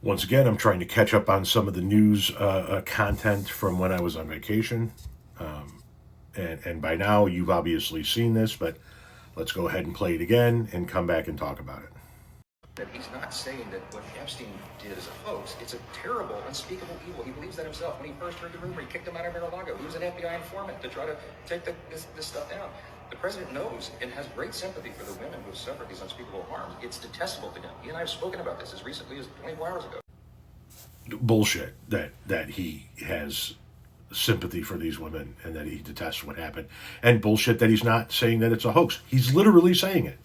Once again, I'm trying to catch up on some of the news content from when I was on vacation. And by now, you've obviously seen this, but let's go ahead and play it again and come back and talk about it. That he's not saying that what Epstein did is a hoax. It's a terrible, unspeakable evil. He believes that himself. When he first heard the rumor, he kicked him out of Mar-a-Lago. He was an FBI informant to try to take this stuff down. The president knows and has great sympathy for the women who have suffered these unspeakable harms. It's detestable to him. He and I have spoken about this as recently as 24 hours ago. Bullshit that he has sympathy for these women and that he detests what happened. And bullshit that he's not saying that it's a hoax. He's literally saying it.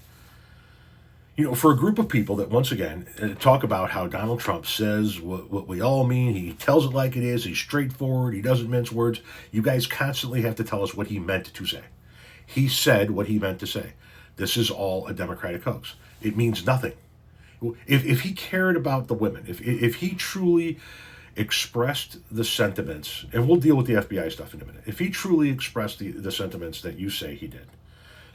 You know, for a group of people that, once again, talk about how Donald Trump says what we all mean, he tells it like it is, he's straightforward, he doesn't mince words, you guys constantly have to tell us what he meant to say. He said what he meant to say. This is all a Democratic hoax. It means nothing. If he cared about the women, if he truly expressed the sentiments, and we'll deal with the FBI stuff in a minute, if he truly expressed the sentiments that you say he did,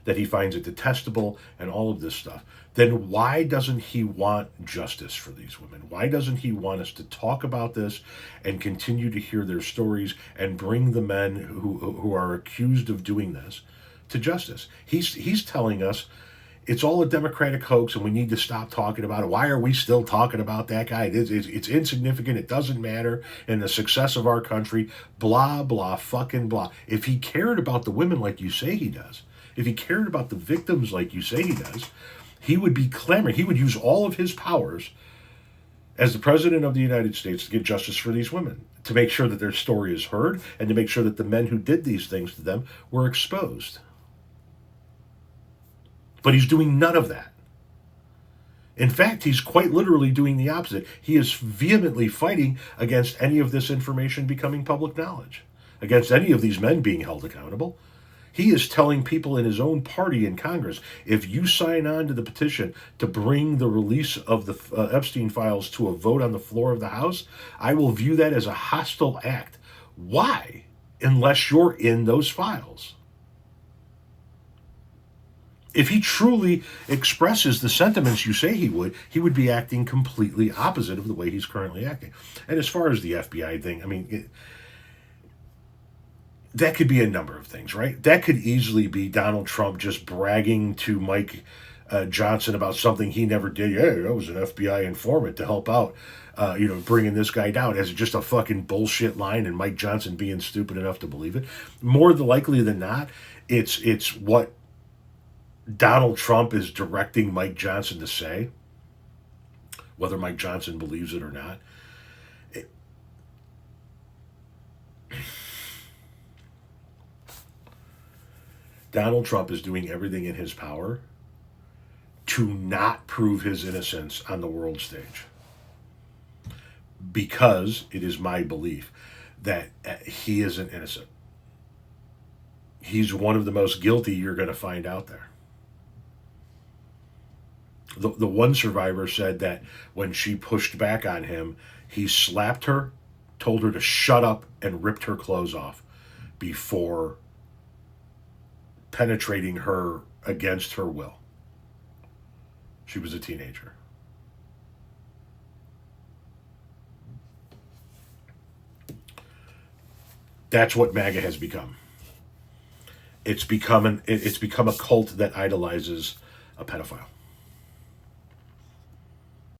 that he finds it detestable and all of this stuff, then why doesn't he want justice for these women? Why doesn't he want us to talk about this and continue to hear their stories and bring the men who are accused of doing this to justice? He's telling us it's all a Democratic hoax and we need to stop talking about it. Why are we still talking about that guy? It's insignificant. It doesn't matter in the success of our country. Blah, blah, fucking blah. If he cared about the women like you say he does, if he cared about the victims like you say he does, he would be clamoring. He would use all of his powers as the president of the United States to get justice for these women, to make sure that their story is heard, and to make sure that the men who did these things to them were exposed. But he's doing none of that. In fact, he's quite literally doing the opposite. He is vehemently fighting against any of this information becoming public knowledge, against any of these men being held accountable. He is telling people in his own party in Congress, if you sign on to the petition to bring the release of the Epstein files to a vote on the floor of the House, I will view that as a hostile act. Why? Unless you're in those files. If he truly expresses the sentiments you say he would be acting completely opposite of the way he's currently acting. And as far as the FBI thing, I mean, that could be a number of things, right? That could easily be Donald Trump just bragging to Mike Johnson about something he never did. Yeah, I was an FBI informant to help out, bringing this guy down, as just a fucking bullshit line, and Mike Johnson being stupid enough to believe it. More likely than not, it's what Donald Trump is directing Mike Johnson to say, whether Mike Johnson believes it or not. Donald Trump is doing everything in his power to not prove his innocence on the world stage, because it is my belief that he isn't innocent. He's one of the most guilty you're going to find out there. The one survivor said that when she pushed back on him, he slapped her, told her to shut up, and ripped her clothes off before penetrating her against her will. She was a teenager. That's what MAGA has become. It's become a cult that idolizes a pedophile.